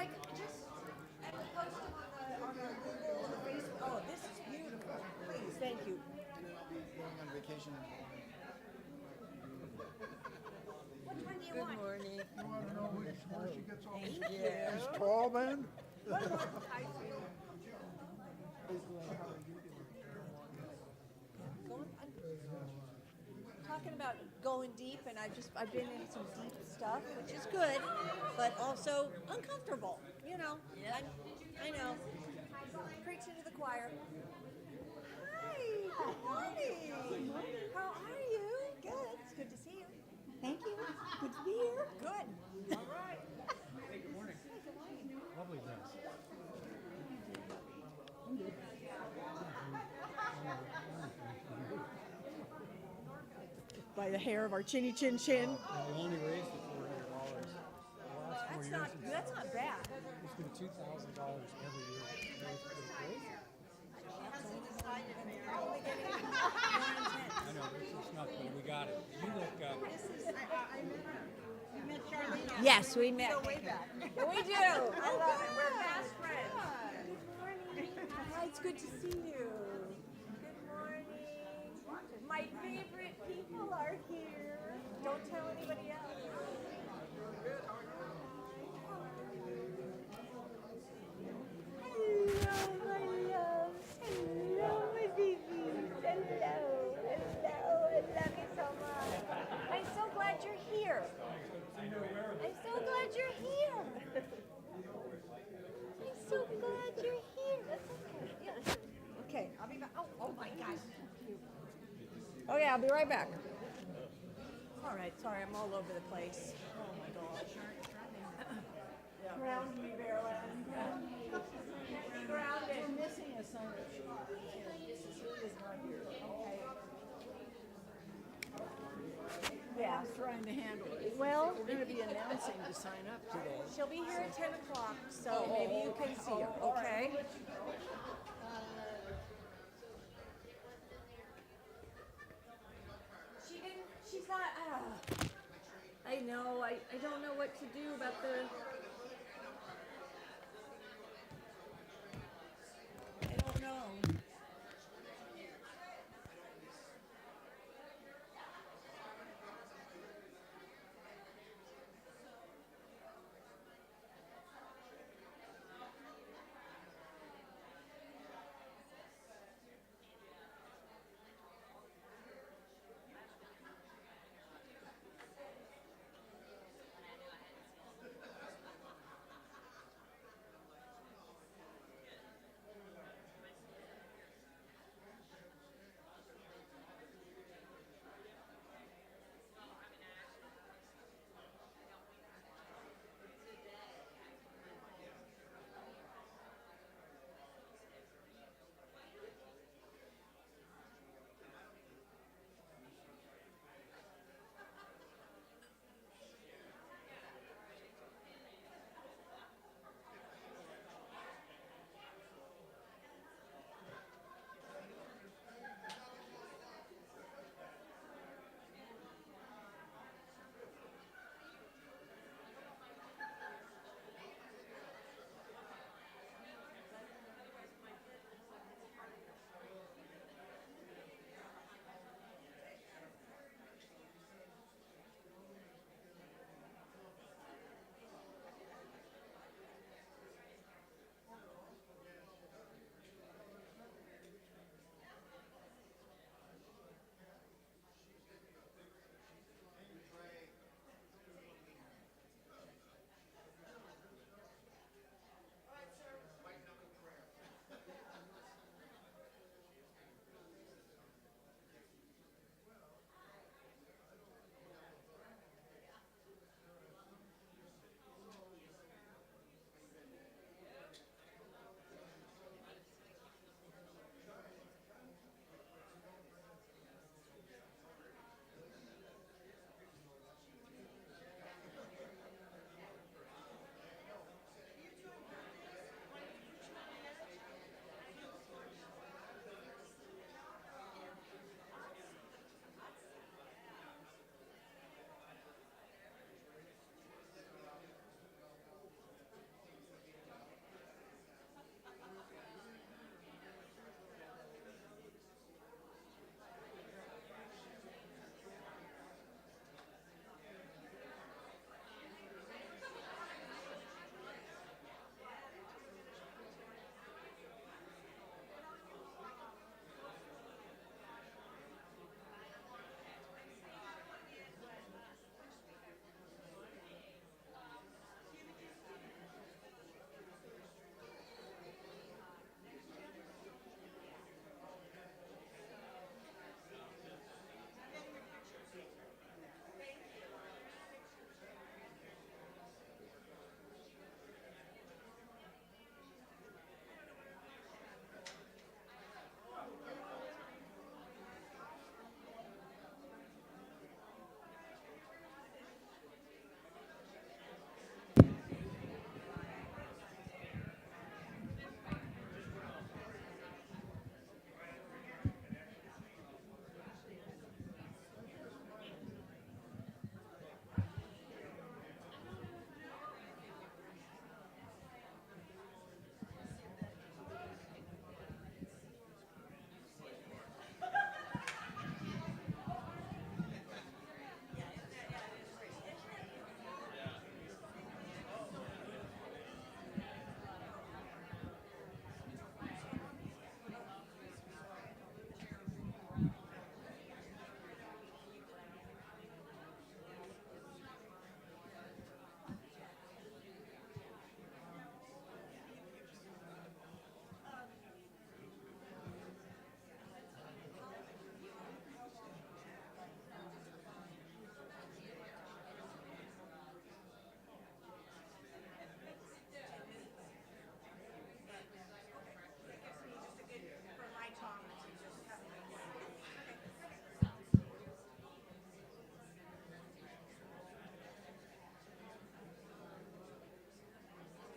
like just and post them on the Google or the Facebook. Oh, this is beautiful. Please, thank you. And then I'll be going on vacation. Which one do you want? Good morning. You want to know where she gets all these Yeah. tall men? What one? I see. Talking about going deep, and I've been in some deep stuff, which is good, but also uncomfortable. You know. Yeah. I know. Preaching to the choir. Hi. Good morning. Good morning. How are you? Good. It's good to see you. Thank you. Good to be here. Good. All right. Hey, good morning. Lovely dress. By the hair of our chinny chin chin. And we only raised it $400. The last 4 years, That's not bad. it's been $2,000 every year. It's pretty crazy. I know, it's nothing, but we got it. You look, You met Charlene. Yes, we met. Way back. We do. I love it. We're fast friends. Good morning. Hi, it's good to see you. Good morning. My favorite people are here. Don't tell anybody else. Hello, my love. Hello, my babies. Hello. Hello. I love you so much. I'm so glad you're here. I'm so glad you're here. I'm so glad you're here. That's okay. Yeah. Okay, I'll be back. Oh my gosh. Okay, I'll be right back. All right, sorry, I'm all over the place. Oh my gosh. Ground me, Marilyn. Ground me. Get me grounded. We're missing a Sunday. Cecilia's not here. Okay. Yeah. I'm trying to handle it. Well, We're going to be announcing to sign up today. she'll be here at 10 o'clock, so maybe you can see her, okay? She's not, I know, I don't know what to do about the, I don't know.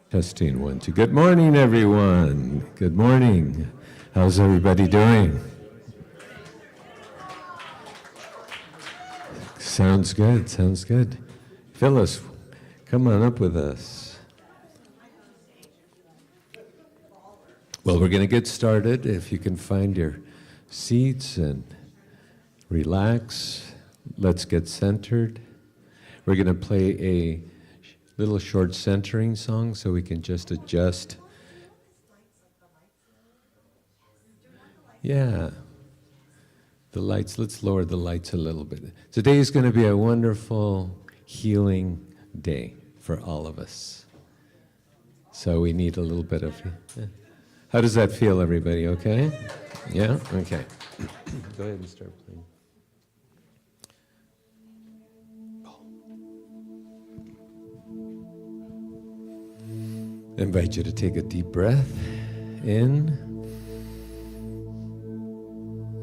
Testing 1, 2. Good morning, everyone. Good morning. How's everybody doing? Sounds good, sounds good. Phyllis, come on up with us. Well, we're going to get started. If you can find your seats and relax, let's get centered. We're going to play a little short centering song so we can just adjust. Yeah. The lights, let's lower the lights a little bit. Today is going to be a wonderful healing day for all of us. So we need a little bit of... How does that feel, everybody? Okay? Yeah? Okay. Go ahead and start playing. I invite you to take a deep breath in,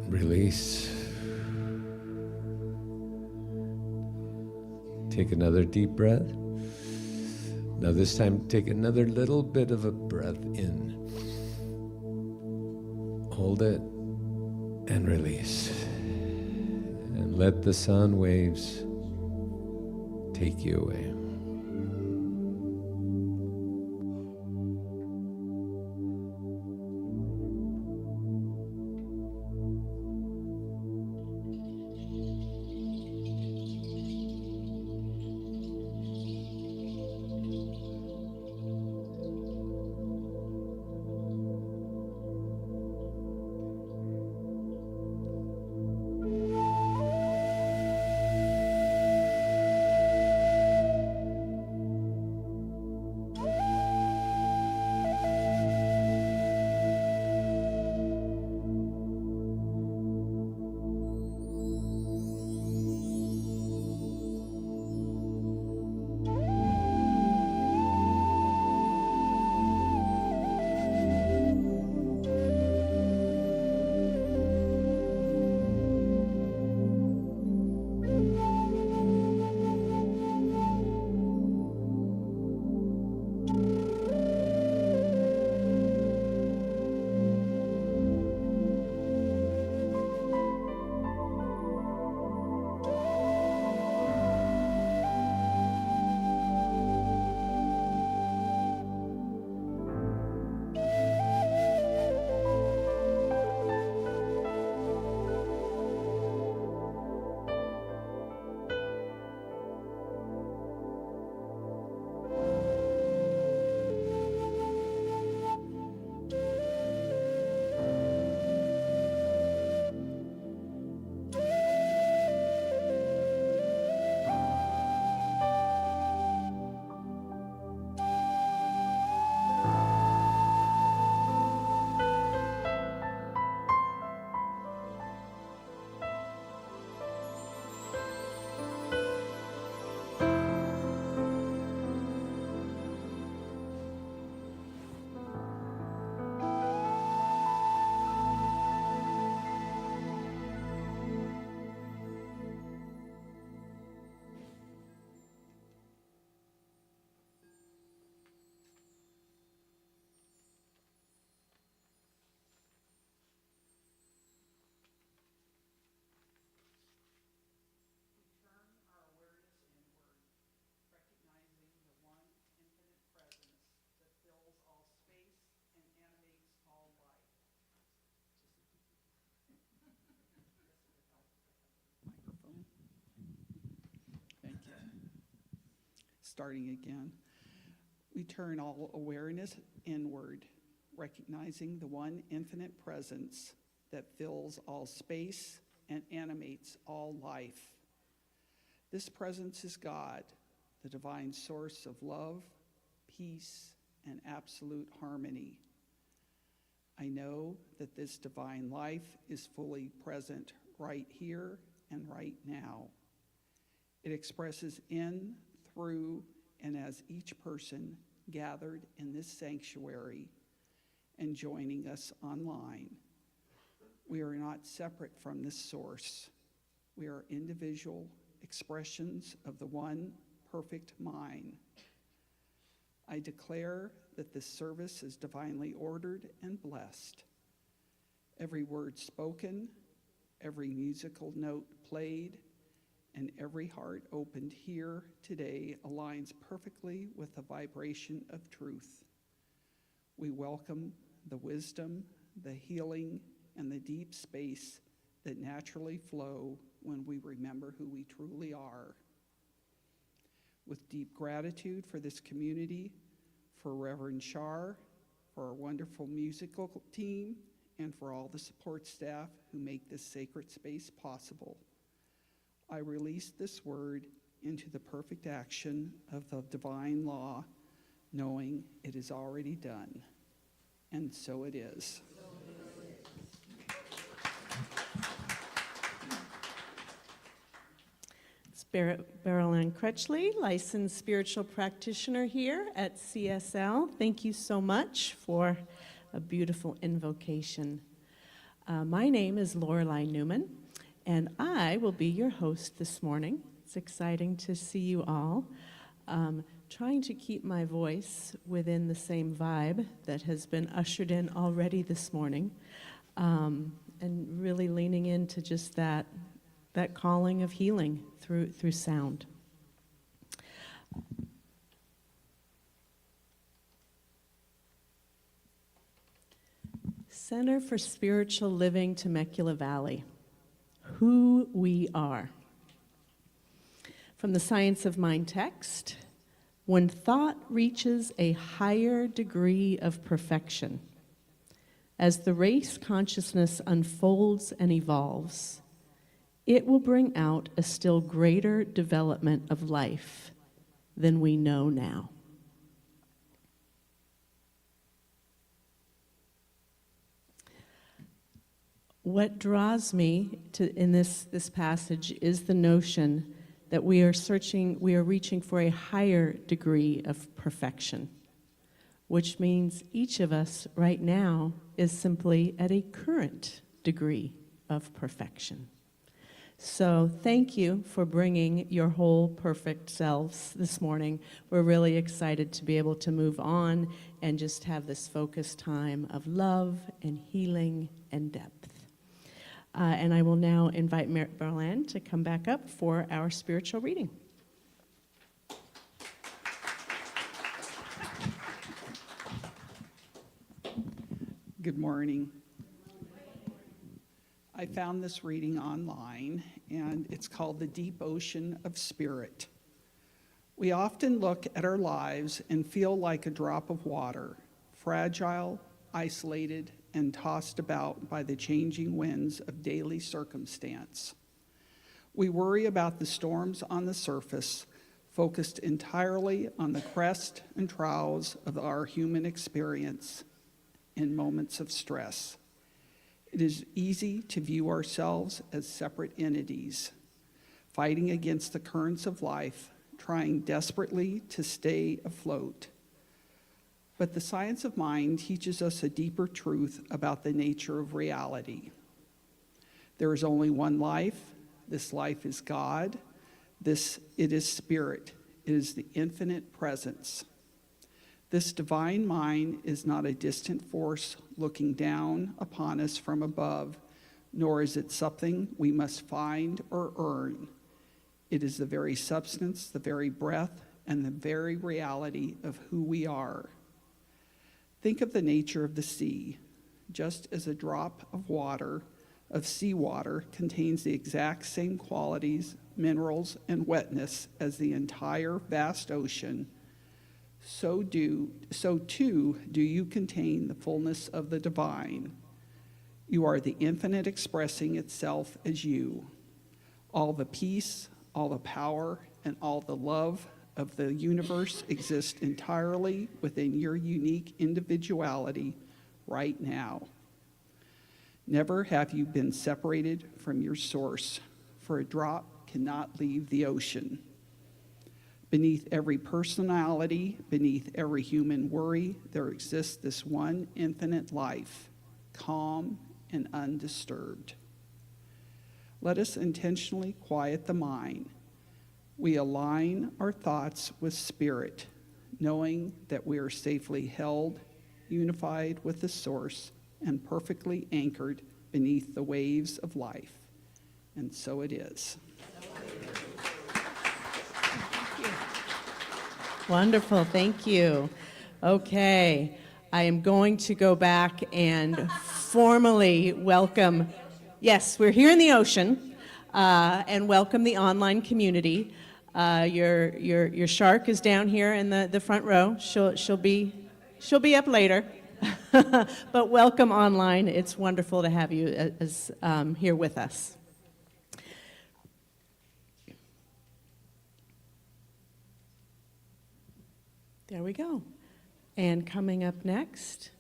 release. Take another deep breath. Now this time take another little bit of a breath in. Hold it and release. And let the sound waves take you away. Thank you. Starting again. We turn all awareness inward, recognizing the one infinite presence that fills all space and animates all life. This presence is God, the divine source of love, peace, and absolute harmony. I know that this divine life is fully present right here and right now. It expresses in, through, and as each person gathered in this sanctuary and joining us online. We are not separate from this source. We are individual expressions of the one perfect mind. I declare that this service is divinely ordered and blessed. Every word spoken, every musical note played, and every heart opened here today aligns perfectly with the vibration of truth. We welcome the wisdom, the healing, and the deep space that naturally flow when we remember who we truly are. With deep gratitude for this community, for Reverend Char, for our wonderful musical team, and for all the support staff who make this sacred space possible, I release this word into the perfect action of the divine law, knowing it is already done. And so it is. It's Beryl-Ann Crutchley, licensed spiritual practitioner here at CSL. Thank you so much for a beautiful invocation. My name is Lorelei Newman, and I will be your host this morning. It's exciting to see you all. Trying to keep my voice within the same vibe that has been ushered in already this morning, and really leaning into just that calling of healing through sound. Center for Spiritual Living, Temecula Valley. Who we are. From the Science of Mind text, when thought reaches a higher degree of perfection, as the race consciousness unfolds and evolves, it will bring out a still greater development of life than we know now. What draws me in this passage is the notion that we are reaching for a higher degree of perfection, which means each of us right now is simply at a current degree of perfection. So thank you for bringing your whole perfect selves this morning. We're really excited to be able to move on and just have this focused time of love and healing and depth. And I will now invite Beryl-Ann to come back up for our spiritual reading. Good morning. I found this reading online, and it's called The Deep Ocean of Spirit. We often look at our lives and feel like a drop of water, fragile, isolated, and tossed about by the changing winds of daily circumstance. We worry about the storms on the surface, focused entirely on the crest and troughs of our human experience in moments of stress. It is easy to view ourselves as separate entities, fighting against the currents of life, trying desperately to stay afloat. But the science of mind teaches us a deeper truth about the nature of reality. There is only one life. This life is God. It is spirit. It is the infinite presence. This divine mind is not a distant force looking down upon us from above, nor is it something we must find or earn. It is the very substance, the very breath, and the very reality of who we are. Think of the nature of the sea. Just as a drop of water, of seawater, contains the exact same qualities, minerals, and wetness as the entire vast ocean, so too do you contain the fullness of the divine. You are the infinite expressing itself as you. All the peace, all the power, and all the love of the universe exist entirely within your unique individuality right now. Never have you been separated from your source, for a drop cannot leave the ocean. Beneath every personality, beneath every human worry, there exists this one infinite life, calm and undisturbed. Let us intentionally quiet the mind. We align our thoughts with spirit, knowing that we are safely held, unified with the source, and perfectly anchored beneath the waves of life. And so it is. Wonderful, thank you. Okay, I am going to go back and formally welcome, yes, we're here in the ocean, and welcome the online community. Your shark is down here in the front row. She'll be up later. But welcome online. It's wonderful to have you as here with us. There we go. And coming up next,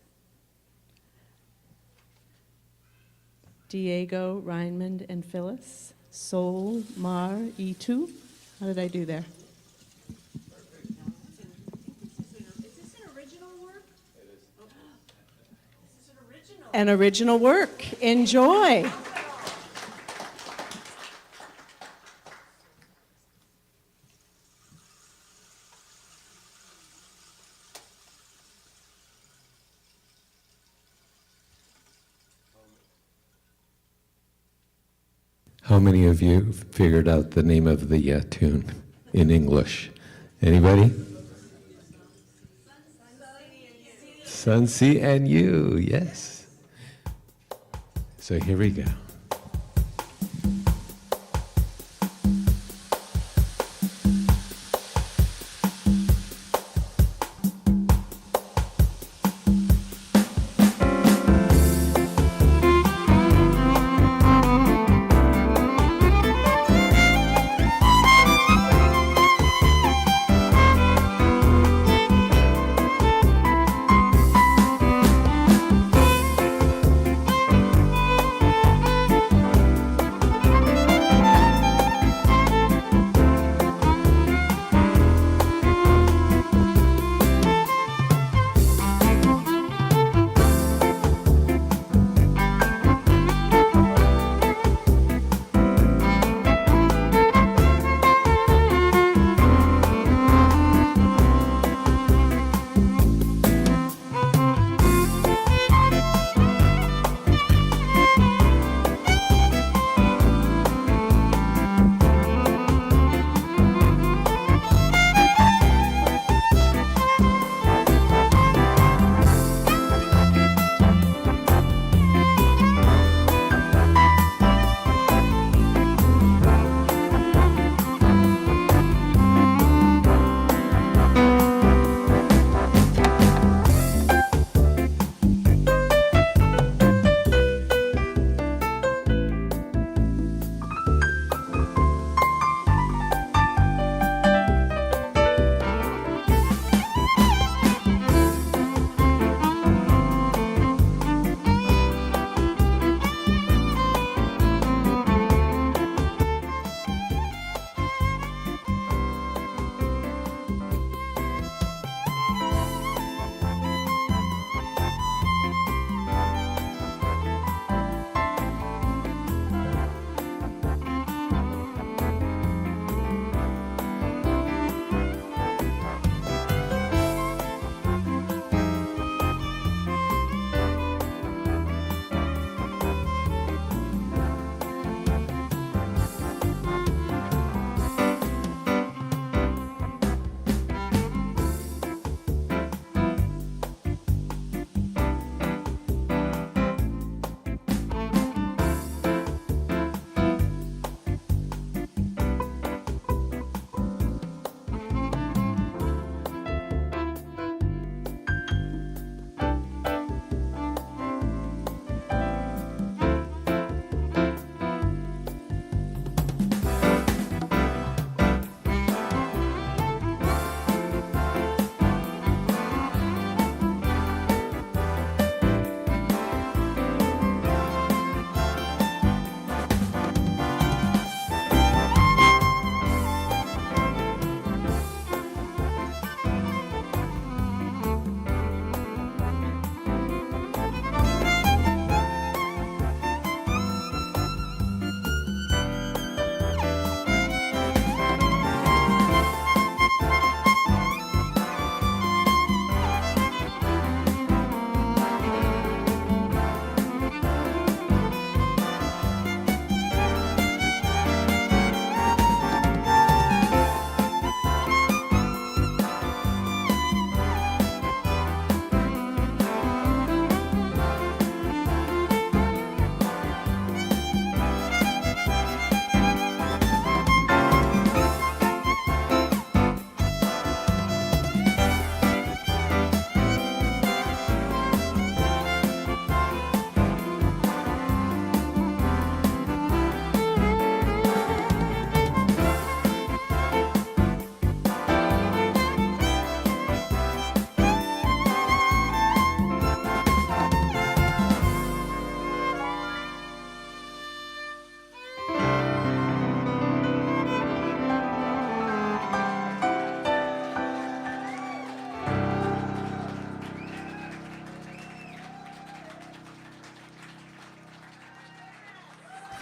Diego, Raymond, and Phyllis. Sol, Mar, y tú. How did I do there? An original work. Enjoy. How many of you figured out the name of the tune in English? Anybody? Sun, sea, and you, yes. So here we go.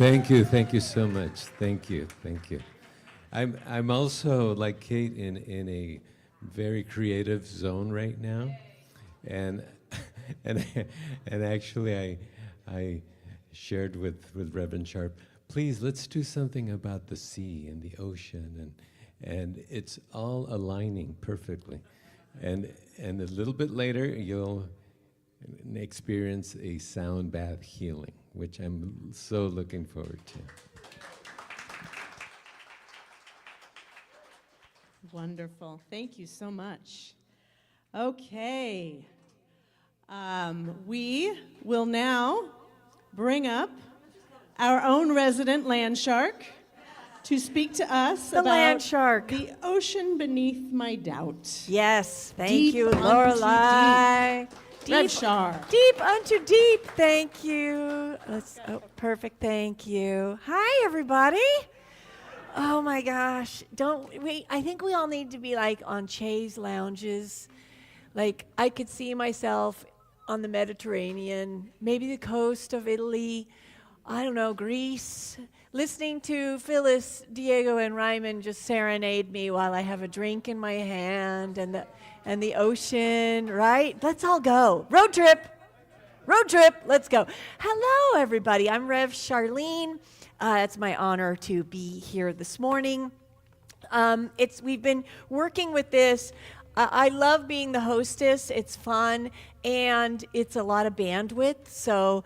Thank you so much. Thank you. I'm also like Kate in a very creative zone right now, and and and actually I shared with Reverend Sharp, please let's do something about the sea and the ocean, and it's all aligning perfectly, and a little bit later you'll experience a sound bath healing, which I'm so looking forward to. Wonderful. Thank you so much. Okay. We will now bring up our own resident land shark to speak to us The about land shark. the ocean beneath my doubt. Yes, thank Deep you, unto Lorelai. Rev Shar. Deep unto deep. Thank you. Perfect. Thank you. Hi, everybody. Oh my gosh. I think we all need to be like on chaise lounges. Like I could see myself on the Mediterranean, maybe the coast of Italy, I don't know, Greece, listening to Phyllis, Diego, and Ryman just serenade me while I have a drink in my hand and the ocean, right? Let's all go. Road trip, let's go. Hello, everybody. I'm Rev Charlene. It's my honor to be here this morning. We've been working with this. I love being the hostess. It's fun, and it's a lot of bandwidth. So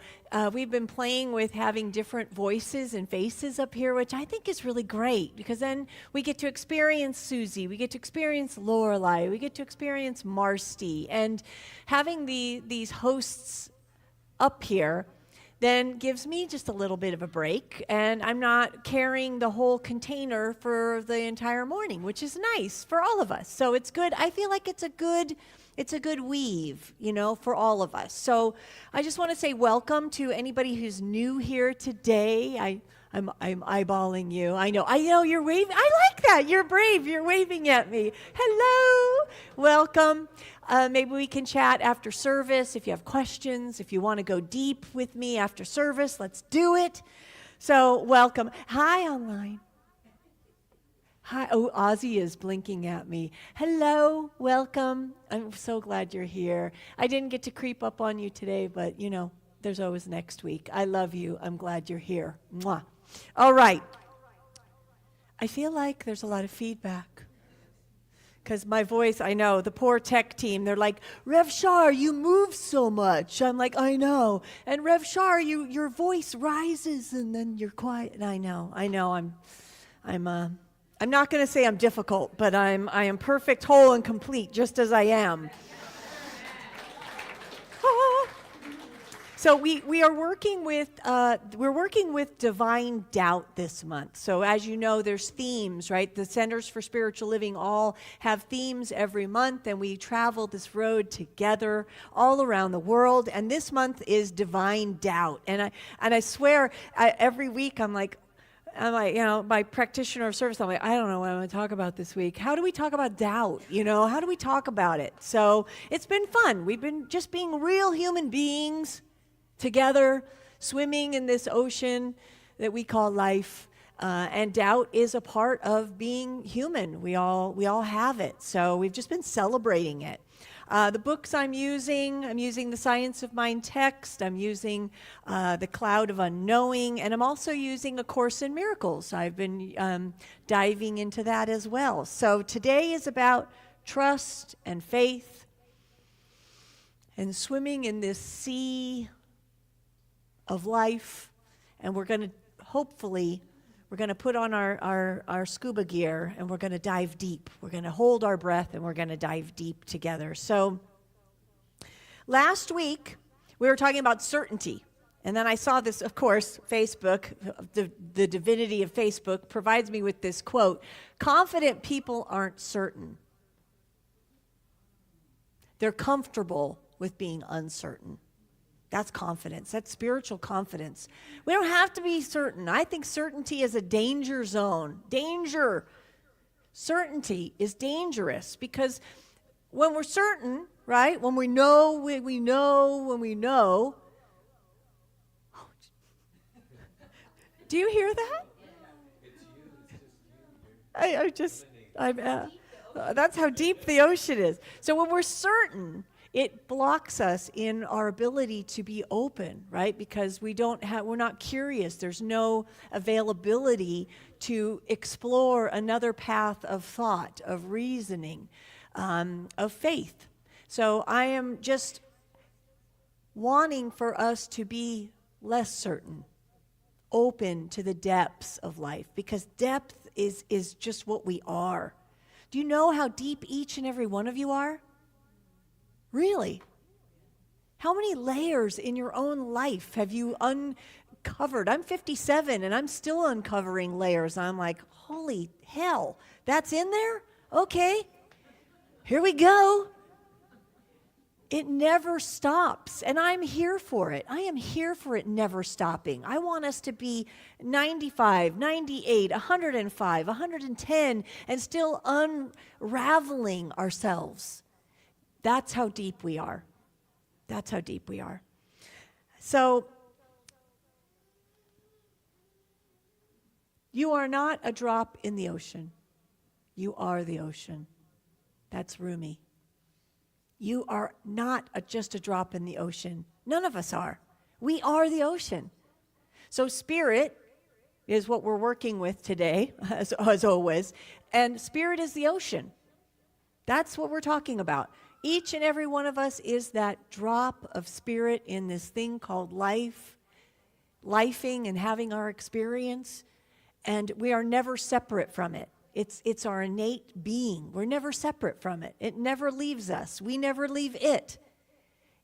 we've been playing with having different voices and faces up here, which I think is really great, because then we get to experience Susie, we get to experience Lorelai, we get to experience Marcy, and having these hosts up here then gives me just a little bit of a break, and I'm not carrying the whole container for the entire morning, which is nice for all of us. So it's good. I feel like it's a good weave, for all of us. So I just want to say welcome to anybody who's new here today. I'm eyeballing you. I know you're waving. I like that. You're brave. You're waving at me. Hello. Welcome. Maybe we can chat after service if you have questions. If you want to go deep with me after service, let's do it. So welcome. Hi, online. Hi. Oh, Ozzy is blinking at me. Hello. Welcome. I'm so glad you're here. I didn't get to creep up on you today, but, there's always next week. I love you. I'm glad you're here. Mwah. All right. I feel like there's a lot of feedback. Because my voice, I know, the poor tech team, they're like, Rev Shar, you move so much. I'm like, I know. And Rev Shar, your voice rises and then you're quiet. And I know, I'm not going to say I'm difficult, but I am perfect, whole, and complete, just as I am. So we are working with divine doubt this month. So as you know, there's themes, right? The Centers for Spiritual Living all have themes every month, and we travel this road together all around the world. And this month is divine doubt. And I swear, every week I'm like, my practitioner of service, I'm like, I don't know what I'm going to talk about this week. How do we talk about doubt? How do we talk about it? So it's been fun. We've been just being real human beings together, swimming in this ocean that we call life, and doubt is a part of being human. We all have it, so we've just been celebrating it. The books I'm using the Science of Mind text, I'm using the Cloud of Unknowing, and I'm also using A Course in Miracles. I've been diving into that as well. So today is about trust and faith and swimming in this sea of life, and we're going to put on our scuba gear, and we're going to dive deep. We're going to hold our breath, and we're going to dive deep together. So last week, we were talking about certainty, and then I saw this, of course, Facebook, the divinity of Facebook provides me with this quote: confident people aren't certain. They're comfortable with being uncertain. That's confidence. That's spiritual confidence. We don't have to be certain. I think certainty is a danger zone. Danger. Certainty is dangerous because when we're certain, right? When we know, when we know. Do you hear that? That's how deep the ocean is. So when we're certain, it blocks us in our ability to be open, right? Because we're not curious. There's no availability to explore another path of thought, of reasoning, of faith. So I am just wanting for us to be less certain, open to the depths of life, because depth is just what we are. Do you know how deep each and every one of you are? Really? How many layers in your own life have you uncovered? I'm 57 and I'm still uncovering layers. I'm like, holy hell, that's in there? Okay, here we go. It never stops, and I'm here for it. I am here for it never stopping. I want us to be 95, 98, 105, 110, and still unraveling ourselves. That's how deep we are. That's how deep we are. So, you are not a drop in the ocean. You are the ocean. That's Rumi. You are not just a drop in the ocean. None of us are. We are the ocean. So spirit is what we're working with today, as always. And spirit is the ocean. That's what we're talking about. Each and every one of us is that drop of spirit in this thing called life, lifing and having our experience. And we are never separate from it. It's our innate being. We're never separate from it. It never leaves us. We never leave it.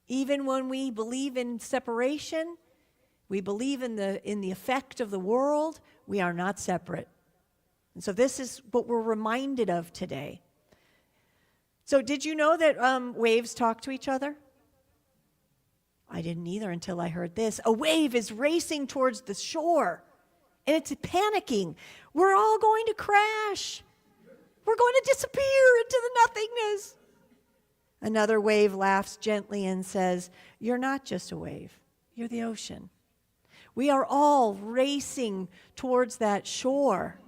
Even when we believe in separation, we believe in the effect of the world, we are not separate. And so this is what we're reminded of today. So did you know that waves talk to each other? I didn't either until I heard this. A wave is racing towards the shore. And it's panicking. We're all going to crash. We're going to disappear into the nothingness. Another wave laughs gently and says, you're not just a wave. You're the ocean. We are all racing towards that shore.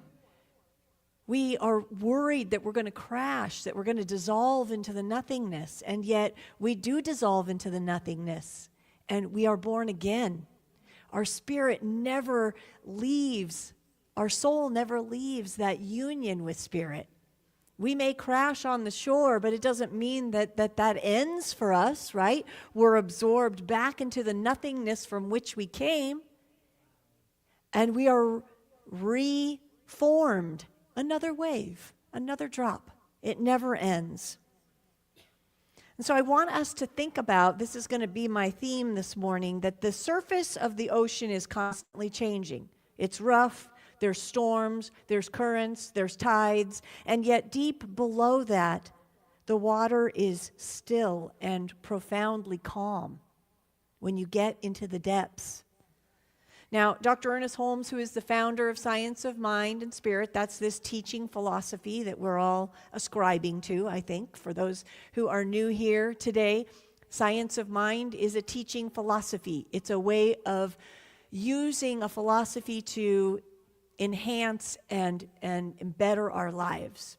We are worried that we're going to crash, that we're going to dissolve into the nothingness. And yet we do dissolve into the nothingness. And we are born again. Our spirit never leaves, our soul never leaves that union with spirit. We may crash on the shore, but it doesn't mean that ends for us, right? We're absorbed back into the nothingness from which we came, and we are reformed. Another wave, another drop. It never ends. And so I want us to think about, this is going to be my theme this morning, that the surface of the ocean is constantly changing. It's rough, there's storms, there's currents, there's tides, and yet deep below that, the water is still and profoundly calm when you get into the depths. Now, Dr. Ernest Holmes, who is the founder of Science of Mind and Spirit, that's this teaching philosophy that we're all ascribing to, I think, for those who are new here today. Science of Mind is a teaching philosophy. It's a way of using a philosophy to enhance and better our lives.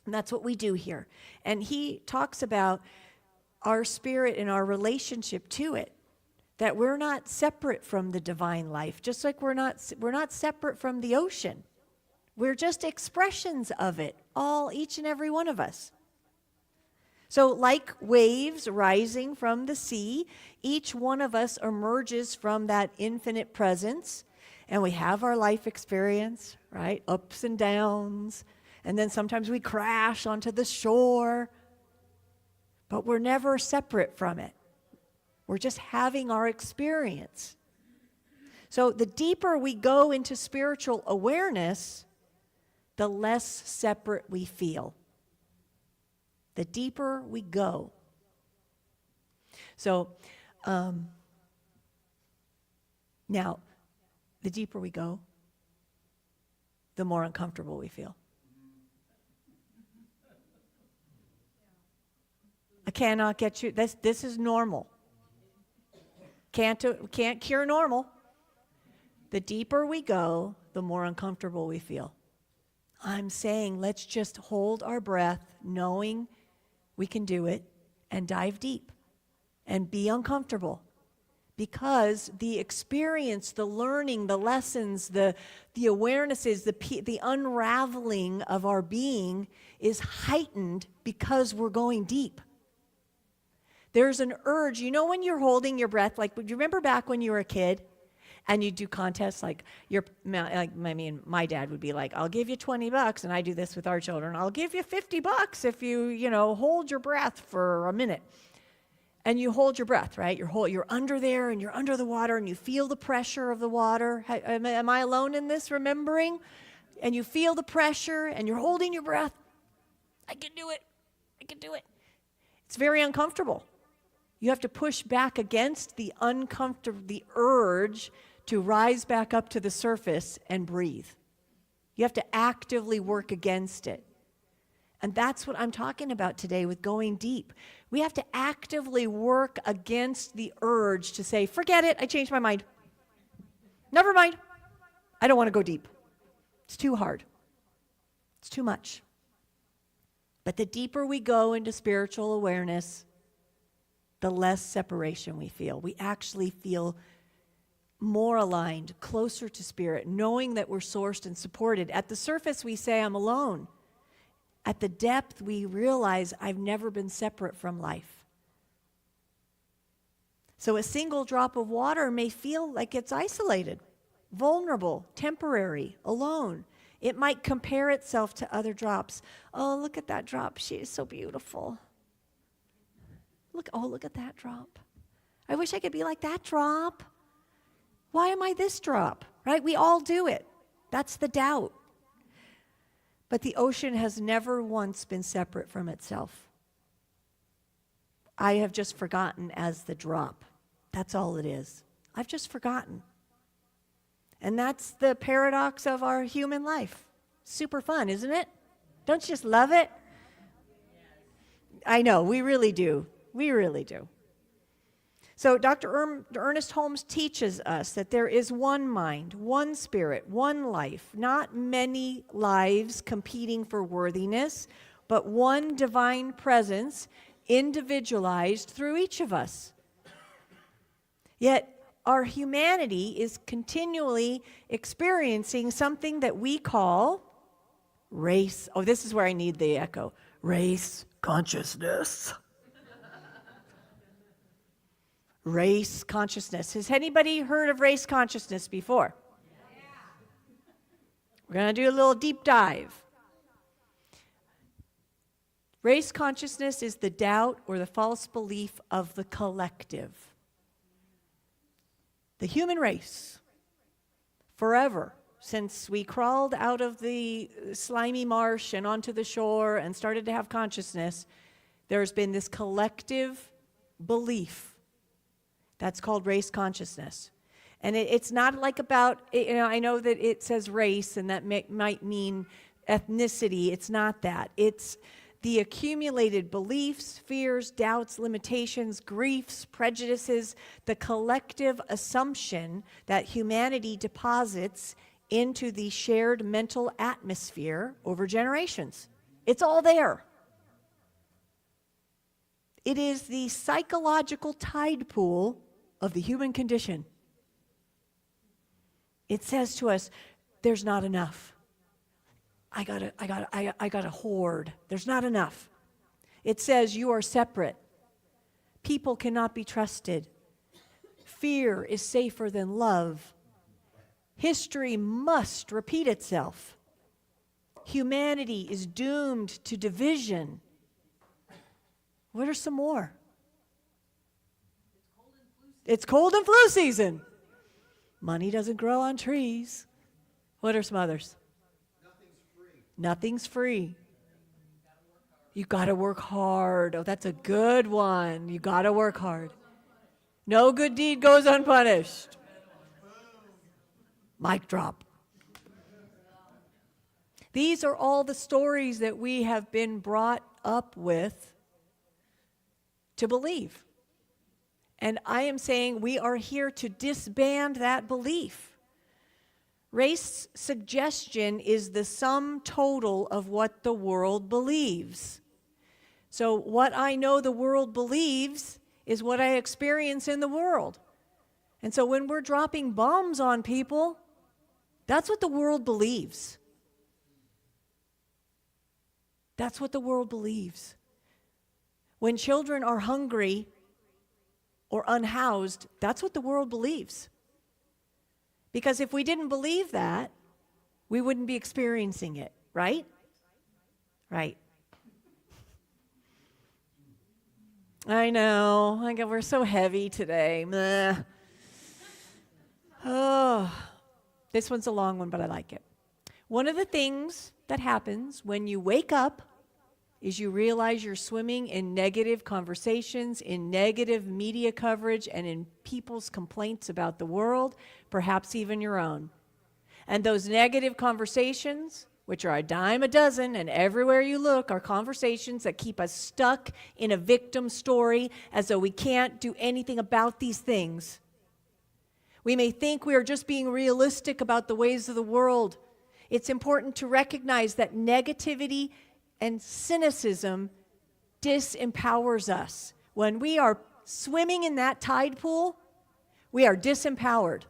And that's what we do here. And he talks about our spirit and our relationship to it. That we're not separate from the divine life, just like we're not separate from the ocean. We're just expressions of it, each and every one of us. So like waves rising from the sea, each one of us emerges from that infinite presence, and we have our life experience, right? Ups and downs, and then sometimes we crash onto the shore, but we're never separate from it. We're just having our experience. So the deeper we go into spiritual awareness, the less separate we feel. The deeper we go. So now, the deeper we go, the more uncomfortable we feel. I cannot get you, this is normal. Can't cure normal. The deeper we go, the more uncomfortable we feel. I'm saying let's just hold our breath, knowing we can do it, and dive deep and be uncomfortable. Because the experience, the learning, the lessons, the awarenesses, the unraveling of our being is heightened because we're going deep. There's an urge. You know when you're holding your breath, like, do you remember back when you were a kid and you do contests, like my dad would be like, I'll give you $20, and I do this with our children. I'll give you $50 if you hold your breath for a minute. And you hold your breath, right? You're under there, and you're under the water, and you feel the pressure of the water. Am I alone in this, remembering? And you feel the pressure, and you're holding your breath. I can do it. I can do it. It's very uncomfortable. You have to push back against the urge to rise back up to the surface and breathe. You have to actively work against it. And that's what I'm talking about today with going deep. We have to actively work against the urge to say, forget it, I changed my mind. Never mind. I don't want to go deep. It's too hard. It's too much. But the deeper we go into spiritual awareness, the less separation we feel. We actually feel more aligned, closer to spirit, knowing that we're sourced and supported. At the surface, we say, I'm alone. At the depth, we realize I've never been separate from life. So a single drop of water may feel like it's isolated, vulnerable, temporary, alone. It might compare itself to other drops. Oh, look at that drop. She is so beautiful. Look at that drop. I wish I could be like that drop. Why am I this drop? Right? We all do it. That's the doubt. But the ocean has never once been separate from itself. I have just forgotten as the drop. That's all it is. I've just forgotten. And that's the paradox of our human life. Super fun, isn't it? Don't you just love it? I know, we really do. We really do. So Dr. Ernest Holmes teaches us that there is one mind, one spirit, one life, not many lives competing for worthiness, but one divine presence individualized through each of us. Yet our humanity is continually experiencing something that we call race. Oh, this is where I need the echo. Race consciousness. Race consciousness. Has anybody heard of race consciousness before? Yeah. We're going to do a little deep dive. Race consciousness is the doubt or the false belief of the collective. The human race, forever, since we crawled out of the slimy marsh and onto the shore and started to have consciousness, there's been this collective belief. That's called race consciousness. And it's not like about, I know that it says race and that might mean ethnicity. It's not that. It's the accumulated beliefs, fears, doubts, limitations, griefs, prejudices, the collective assumption that humanity deposits into the shared mental atmosphere over generations. It's all there. It is the psychological tide pool of the human condition. It says to us, there's not enough. I gotta hoard. There's not enough. It says you are separate. People cannot be trusted. Fear is safer than love. History must repeat itself. Humanity is doomed to division. What are some more? It's cold and flu season. Money doesn't grow on trees. What are some others? Nothing's free. You got to work hard. Oh, that's a good one. You got to work hard. No good deed goes unpunished. Mic drop. These are all the stories that we have been brought up with to believe. And I am saying we are here to disband that belief. Race suggestion is the sum total of what the world believes. So what I know the world believes is what I experience in the world. And so when we're dropping bombs on people, that's what the world believes. That's what the world believes. When children are hungry or unhoused, that's what the world believes. Because if we didn't believe that, we wouldn't be experiencing it, right? Right. I know. We're so heavy today. Meh. Oh, this one's a long one, but I like it. One of the things that happens when you wake up is you realize you're swimming in negative conversations, in negative media coverage, and in people's complaints about the world, perhaps even your own. And those negative conversations, which are a dime a dozen, and everywhere you look, are conversations that keep us stuck in a victim story as though we can't do anything about these things. We may think we are just being realistic about the ways of the world. It's important to recognize that negativity and cynicism disempowers us. When we are swimming in that tide pool, we are disempowered.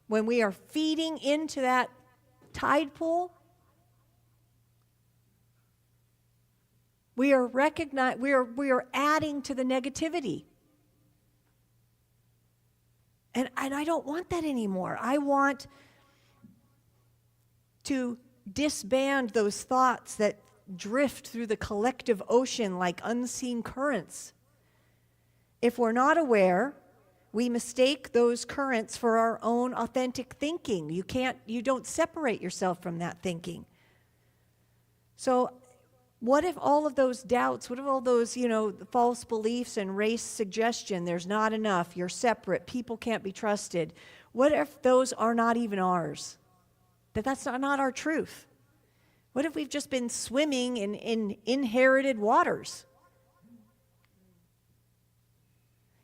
When we are feeding into that tide pool, we are adding to the negativity. And I don't want that anymore. I want to disband those thoughts that drift through the collective ocean like unseen currents. If we're not aware, we mistake those currents for our own authentic thinking. You don't separate yourself from that thinking. So what if all of those doubts, what if all those, false beliefs and race suggestion, there's not enough, you're separate, people can't be trusted. What if those are not even ours? That's not our truth. What if we've just been swimming in inherited waters?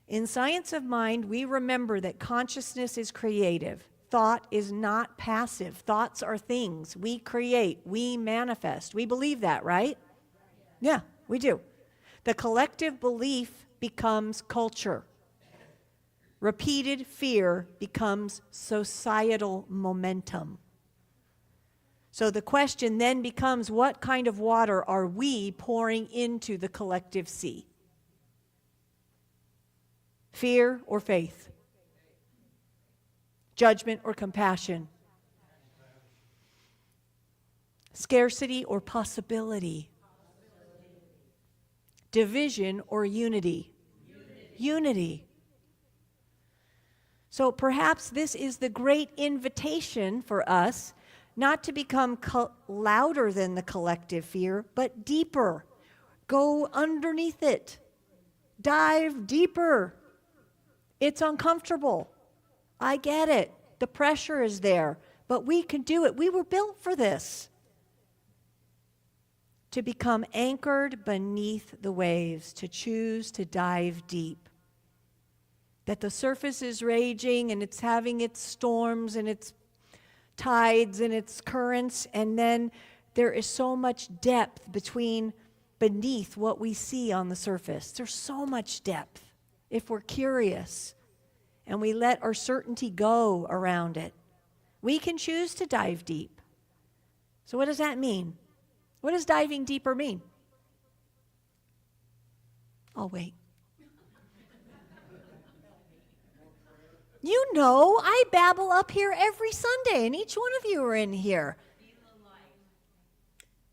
In Science of Mind, we remember that consciousness is creative. Thought is not passive. Thoughts are things. We create. We manifest. We believe that, right? Yeah, we do. The collective belief becomes culture. Repeated fear becomes societal momentum. So the question then becomes, what kind of water are we pouring into the collective sea? Fear or faith? Judgment or compassion? Scarcity or possibility? Division or unity? Unity. So perhaps this is the great invitation for us not to become louder than the collective fear, but deeper. Go underneath it. Dive deeper. It's uncomfortable. I get it. The pressure is there, but we can do it. We were built for this. To become anchored beneath the waves, to choose to dive deep. That the surface is raging and it's having its storms and its tides and its currents, and then there is so much depth beneath what we see on the surface. There's so much depth if we're curious and we let our certainty go around it. We can choose to dive deep. So what does that mean? What does diving deeper mean? I'll wait. You know, I babble up here every Sunday, and each one of you are in here. Be the light.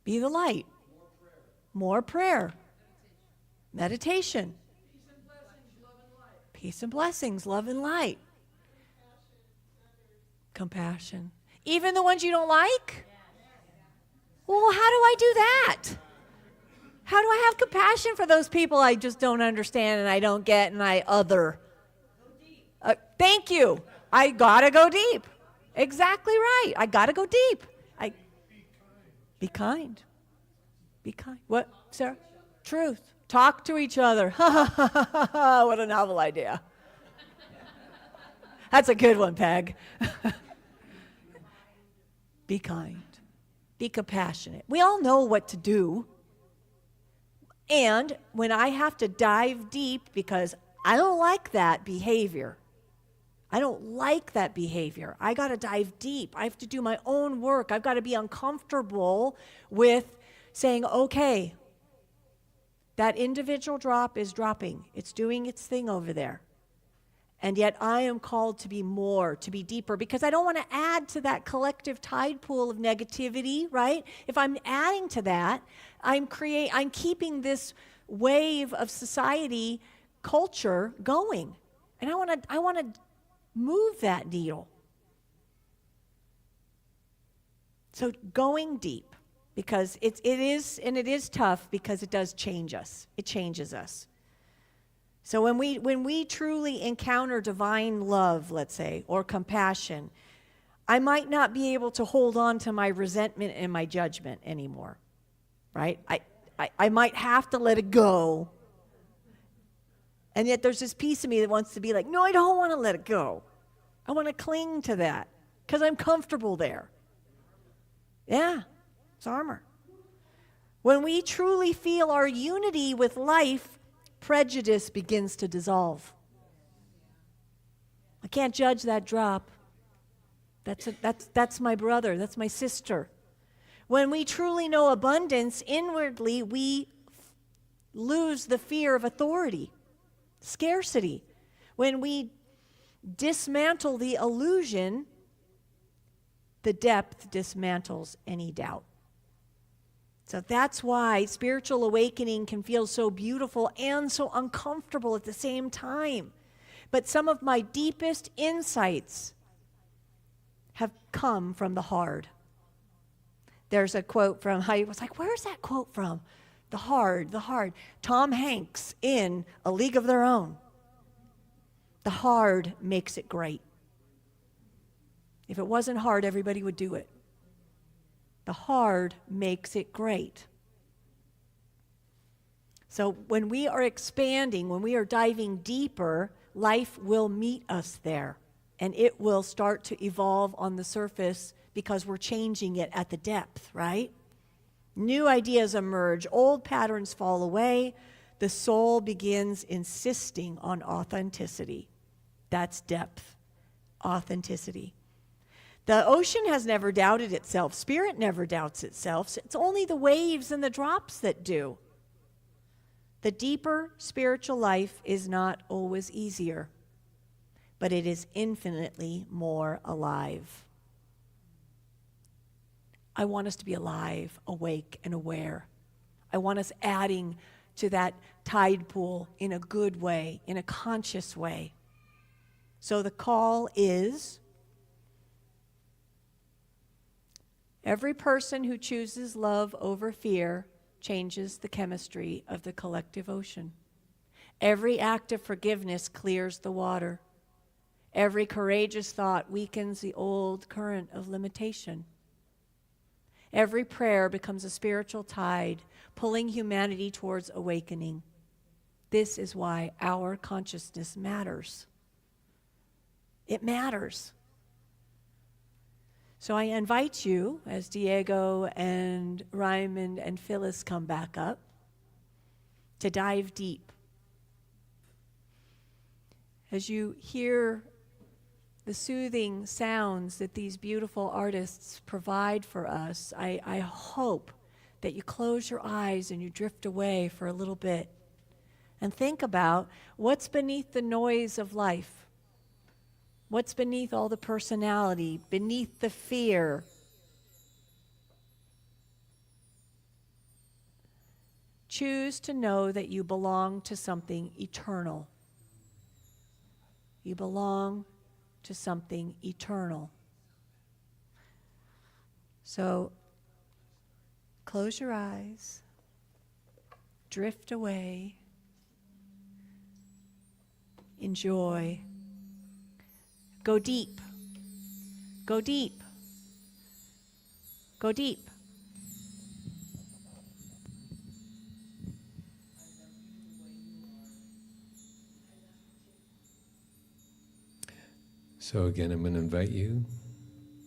Be the light. More prayer. Meditation. Peace and blessings, love and light. Compassion. Even the ones you don't like? Well, how do I do that? How do I have compassion for those people I just don't understand and I don't get and I other? Thank you. I gotta go deep. Exactly right. I gotta go deep. Be kind. Be kind. What, Sarah? Truth. Talk to each other. What a novel idea. That's a good one, Peg. Be kind. Be compassionate. We all know what to do. And when I have to dive deep because I don't like that behavior, I don't like that behavior, I got to dive deep. I have to do my own work. I've got to be uncomfortable with saying, okay, that individual drop is dropping. It's doing its thing over there. And yet I am called to be more, to be deeper, because I don't want to add to that collective tide pool of negativity, right? If I'm adding to that, I'm keeping this wave of society culture going. And I want to move that needle. So going deep, because it is tough, because it does change us. It changes us. So when we truly encounter divine love, let's say, or compassion, I might not be able to hold on to my resentment and my judgment anymore, right? I might have to let it go. And yet there's this piece of me that wants to be like, no, I don't want to let it go. I want to cling to that because I'm comfortable there. Yeah, it's armor. When we truly feel our unity with life, prejudice begins to dissolve. I can't judge that drop. That's my brother. That's my sister. When we truly know abundance, inwardly we lose the fear of authority, scarcity. When we dismantle the illusion, the depth dismantles any doubt. So that's why spiritual awakening can feel so beautiful and so uncomfortable at the same time. But some of my deepest insights have come from the hard. There's a quote from, I was like, where's that quote from? The hard. Tom Hanks in A League of Their Own. The hard makes it great. If it wasn't hard, everybody would do it. The hard makes it great. So when we are expanding, when we are diving deeper, life will meet us there. And it will start to evolve on the surface because we're changing it at the depth, right? New ideas emerge, old patterns fall away. The soul begins insisting on authenticity. That's depth, authenticity. The ocean has never doubted itself. Spirit never doubts itself. It's only the waves and the drops that do. The deeper spiritual life is not always easier, but it is infinitely more alive. I want us to be alive, awake, and aware. I want us adding to that tide pool in a good way, in a conscious way. So the call is, every person who chooses love over fear changes the chemistry of the collective ocean. Every act of forgiveness clears the water. Every courageous thought weakens the old current of limitation. Every prayer becomes a spiritual tide, pulling humanity towards awakening. This is why our consciousness matters. It matters. So I invite you, as Diego and Raymond and Phyllis come back up, to dive deep. As you hear the soothing sounds that these beautiful artists provide for us, I hope that you close your eyes and you drift away for a little bit and think about what's beneath the noise of life. What's beneath all the personality, beneath the fear? Choose to know that you belong to something eternal. You belong to something eternal. So, close your eyes, drift away, enjoy. Go deep. Go deep. Go deep. So again, I'm going to invite you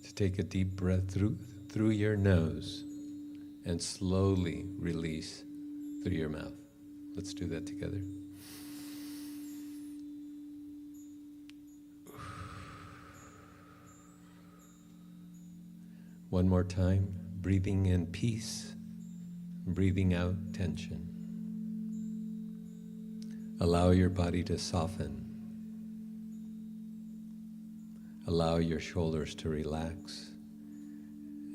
to take a deep breath through your nose and slowly release through your mouth. Let's do that together. One more time, breathing in peace, breathing out tension. Allow your body to soften. Allow your shoulders to relax,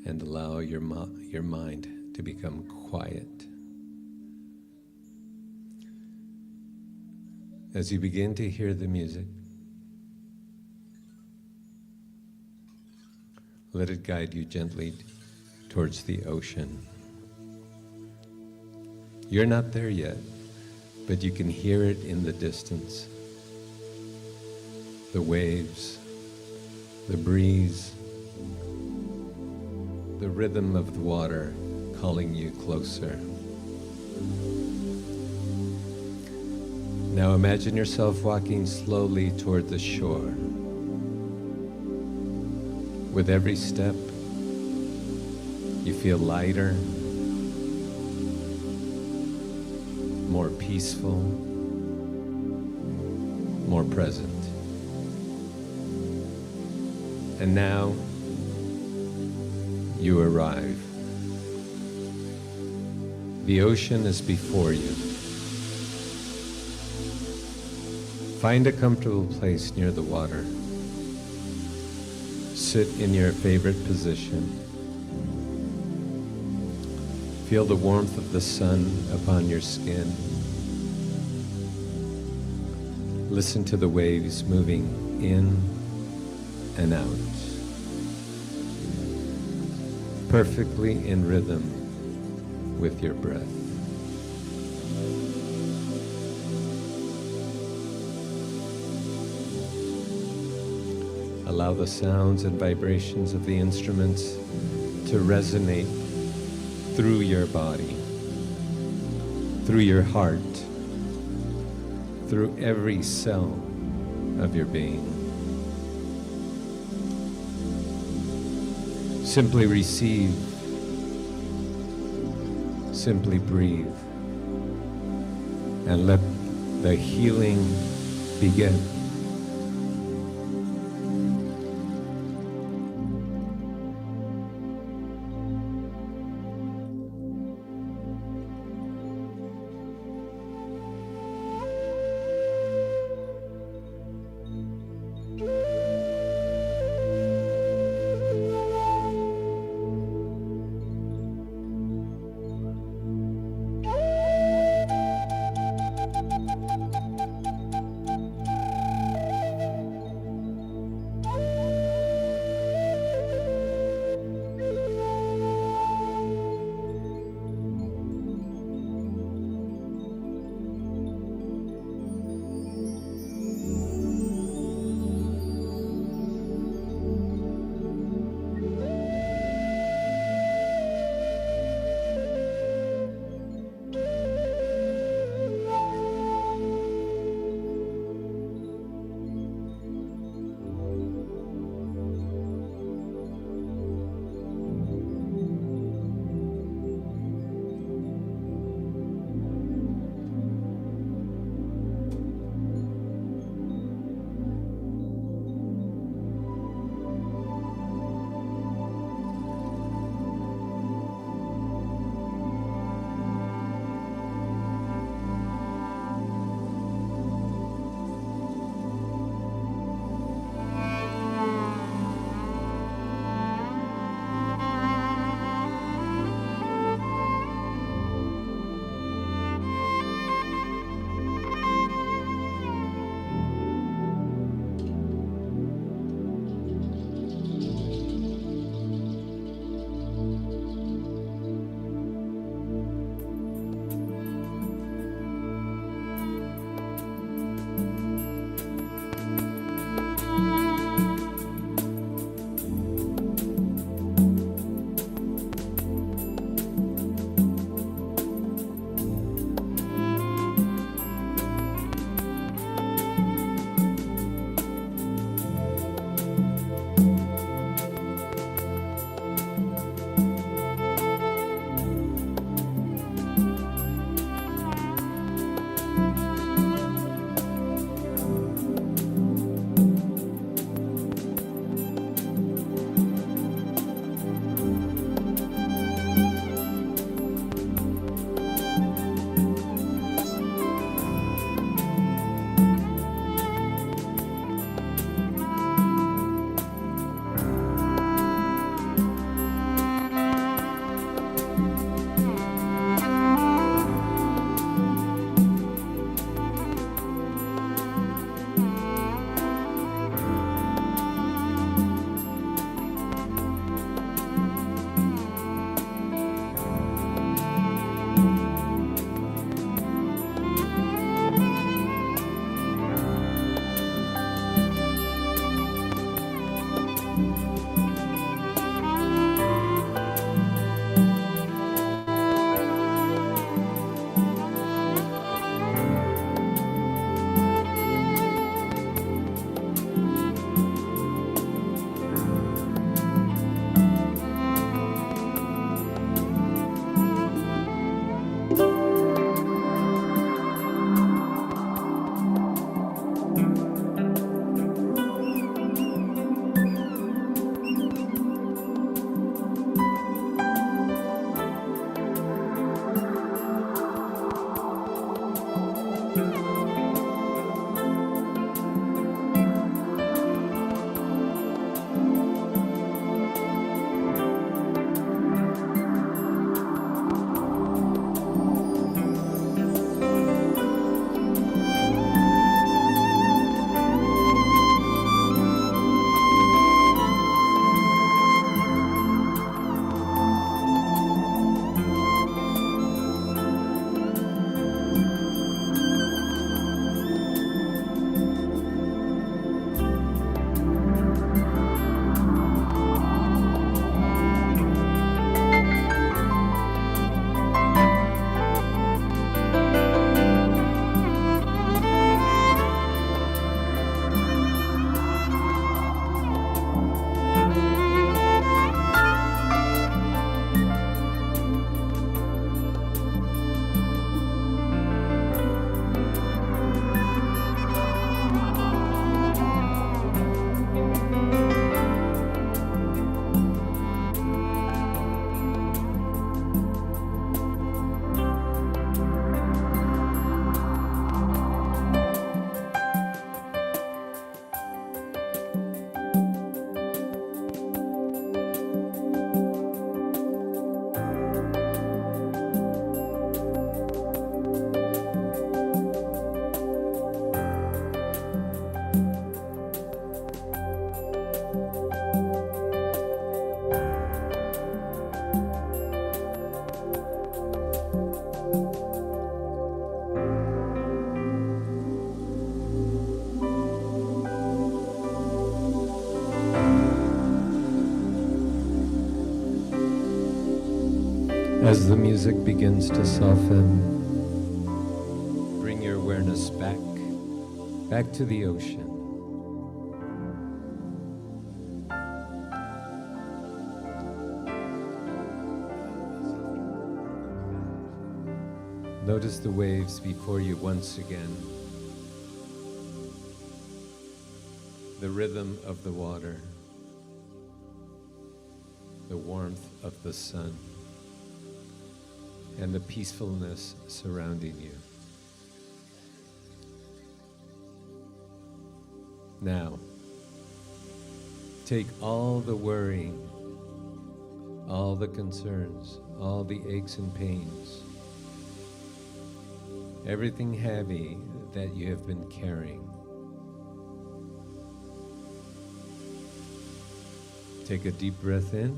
and allow your mind to become quiet. As you begin to hear the music, let it guide you gently towards the ocean. You're not there yet, but you can hear it in the distance. The waves, the breeze, the rhythm of the water calling you closer. Now imagine yourself walking slowly toward the shore. With every step, you feel lighter, more peaceful, more present. And now, you arrive. The ocean is before you. Find a comfortable place near the water. Sit in your favorite position. Feel the warmth of the sun upon your skin. Listen to the waves moving in and out, perfectly in rhythm with your breath. Allow the sounds and vibrations of the instruments to resonate through your body, through your heart, through every cell of your being. Simply receive, simply breathe, and let the healing begin. As the music begins to soften, bring your awareness back to the ocean. Notice the waves before you once again. The rhythm of the water, the warmth of the sun, and the peacefulness surrounding you. Now, take all the worrying, all the concerns, all the aches and pains, everything heavy that you have been carrying. Take a deep breath in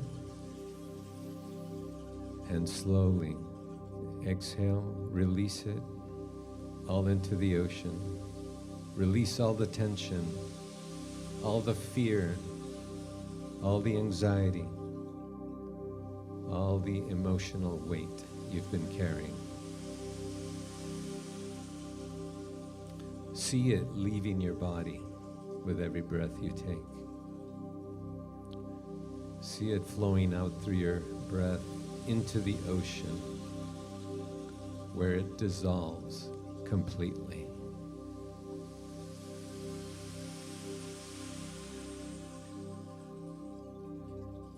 and slowly exhale, release it all into the ocean. Release all the tension, all the fear, all the anxiety, all the emotional weight you've been carrying. See it leaving your body with every breath you take. See it flowing out through your breath into the ocean, where it dissolves completely.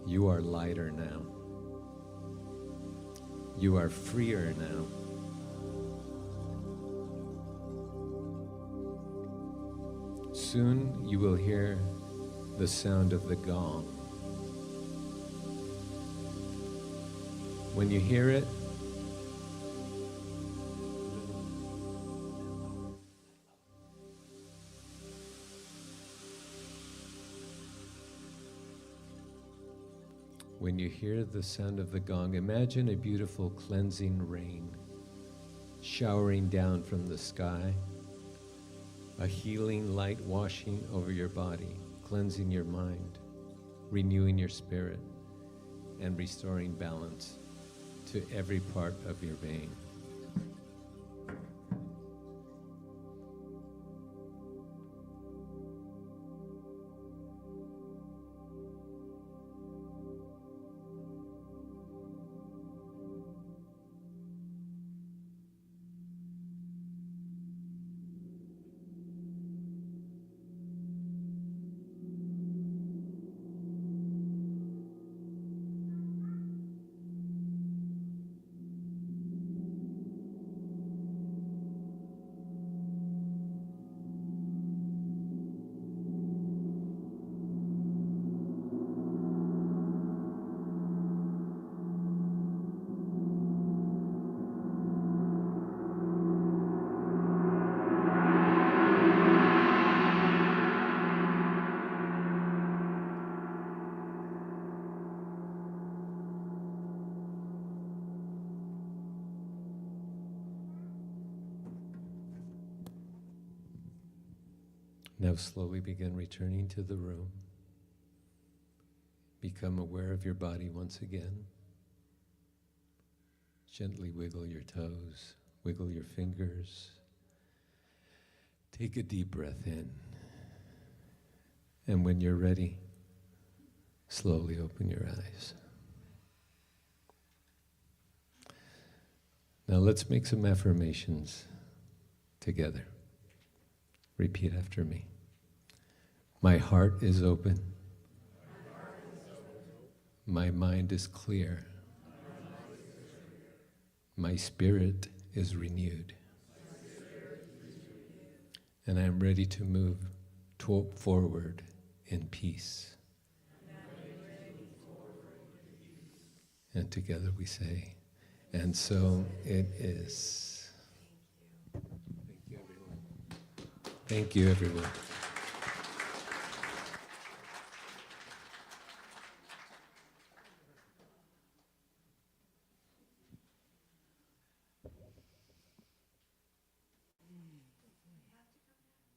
You are lighter now. You are freer now. Soon you will hear the sound of the gong. When you hear it, the sound of the gong, imagine a beautiful cleansing rain showering down from the sky, a healing light washing over your body, cleansing your mind, renewing your spirit, and restoring balance to every part of your being. Now slowly begin returning to the room. Become aware of your body once again. Gently wiggle your toes, wiggle your fingers. Take a deep breath in. And when you're ready, slowly open your eyes. Now let's make some affirmations together. Repeat after me. My heart is open. My mind is clear. My spirit is renewed. And I am ready to move forward in peace. And together we say, and so it is. Thank you, everyone.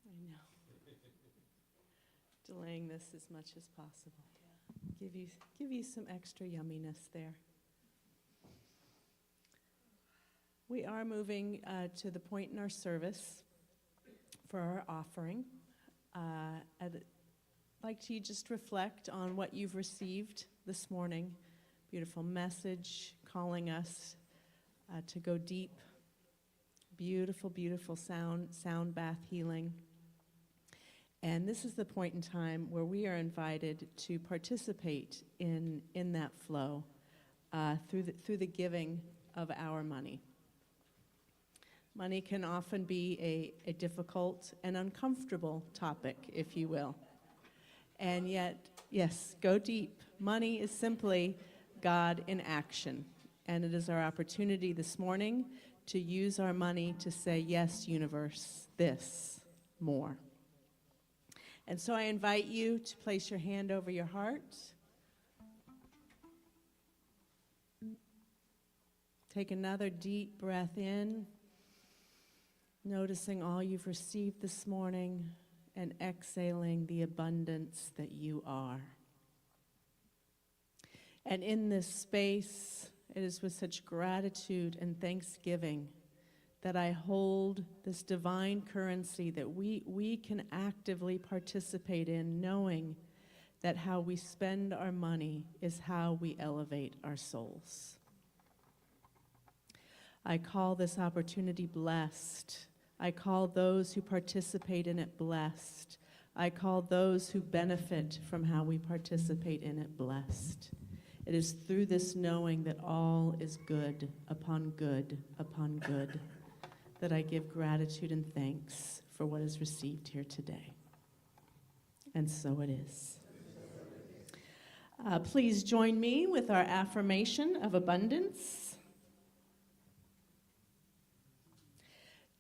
I know. Delaying this as much as possible. Give you some extra yumminess there. We are moving to the point in our service for our offering. I'd like to just reflect on what you've received this morning. Beautiful message calling us to go deep. Beautiful, beautiful sound bath healing. And this is the point in time where we are invited to participate in that flow through the giving of our money. Money can often be a difficult and uncomfortable topic, if you will. And yet, yes, go deep. Money is simply God in action. And it is our opportunity this morning to use our money to say, yes, universe, this, more. And so I invite you to place your hand over your heart. Take another deep breath in, noticing all you've received this morning, and exhaling the abundance that you are. And in this space, it is with such gratitude and thanksgiving that I hold this divine currency that we can actively participate in, knowing that how we spend our money is how we elevate our souls. I call this opportunity blessed. I call those who participate in it blessed. I call those who benefit from how we participate in it blessed. It is through this knowing that all is good upon good upon good that I give gratitude and thanks for what is received here today. And so it is. Please join me with our affirmation of abundance.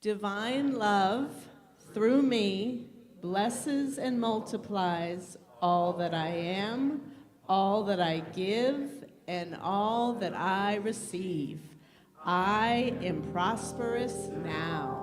Divine love through me blesses and multiplies all that I am, all that I give, and all that I receive. I am prosperous now.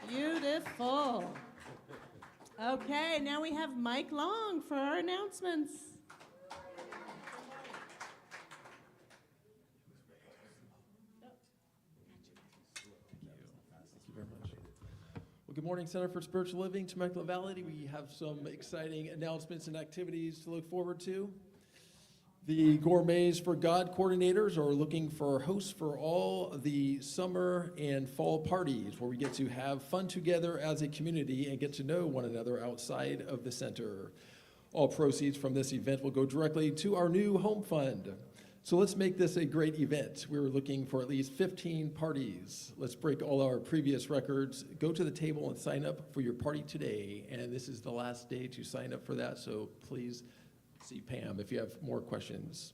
Beautiful. Okay, now we have Mike Long for our announcements. Thank you very much. Well, good morning, Center for Spiritual Living, Temecula Valley. We have some exciting announcements and activities to look forward to. The Gourmets for God coordinators are looking for hosts for all the summer and fall parties where we get to have fun together as a community and get to know one another outside of the center. All proceeds from this event will go directly to our new home fund. So let's make this a great event. We're looking for at least 15 parties. Let's break all our previous records. Go to the table and sign up for your party today. And this is the last day to sign up for that, so please see Pam if you have more questions.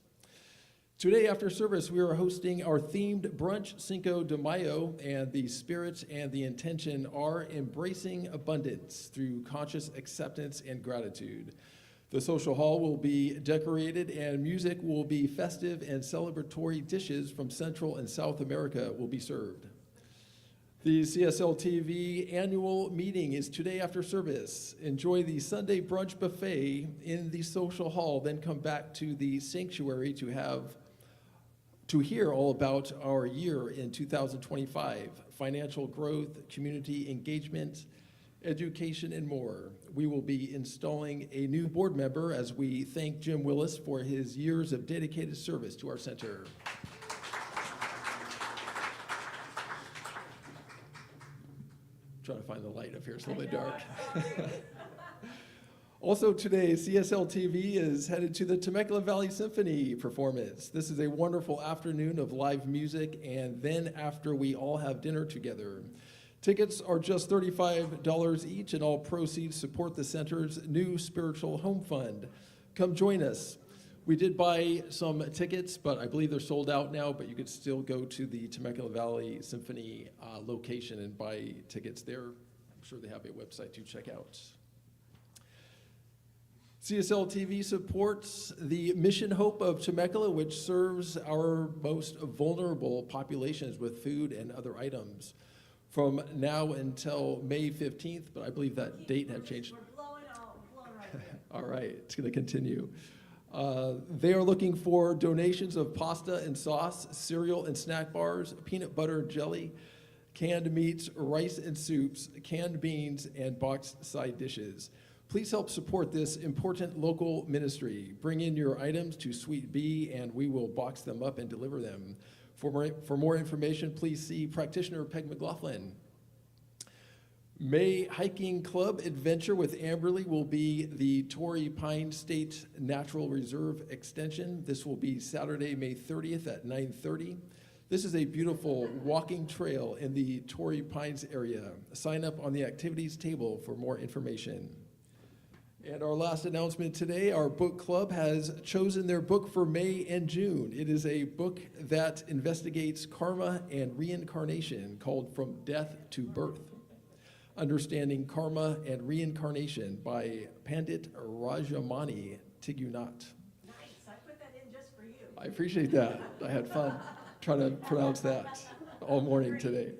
Today after service, we are hosting our themed brunch Cinco de Mayo, and the spirit and the intention are embracing abundance through conscious acceptance and gratitude. The social hall will be decorated and music will be festive, and celebratory dishes from Central and South America will be served. The CSLTV annual meeting is today after service. Enjoy the Sunday brunch buffet in the social hall, then come back to the sanctuary to hear all about our year in 2025, financial growth, community engagement, education, and more. We will be installing a new board member as we thank Jim Willis for his years of dedicated service to our center. Trying to find the light up here, it's a little bit dark. Also today, CSLTV is headed to the Temecula Valley Symphony performance. This is a wonderful afternoon of live music, and then after we all have dinner together. Tickets are just $35 each, and all proceeds support the center's new spiritual home fund. Come join us. We did buy some tickets, but I believe they're sold out now, but you could still go to the Temecula Valley Symphony location and buy tickets there. I'm sure they have a website to check out. CSLTV supports the Mission Hope of Temecula, which serves our most vulnerable populations with food and other items from now until May 15th, but I believe that date has changed. We're blowing right away. All right, it's going to continue. They are looking for donations of pasta and sauce, cereal and snack bars, peanut butter and jelly, canned meats, rice and soups, canned beans, and boxed side dishes. Please help support this important local ministry. Bring in your items to Suite B, and we will box them up and deliver them. For more information, please see practitioner Peg McLaughlin. May Hiking Club Adventure with Amberley will be the Torrey Pine State Natural Reserve Extension. This will be Saturday, May 30th at 9:30. This is a beautiful walking trail in the Torrey Pines area. Sign up on the activities table for more information. And our last announcement today, our book club has chosen their book for May and June. It is a book that investigates karma and reincarnation called From Death to Birth. Understanding Karma and Reincarnation by Pandit Rajamani Tigunath. Nice, I put that in just for you. I appreciate that. I had fun trying to pronounce that all morning today.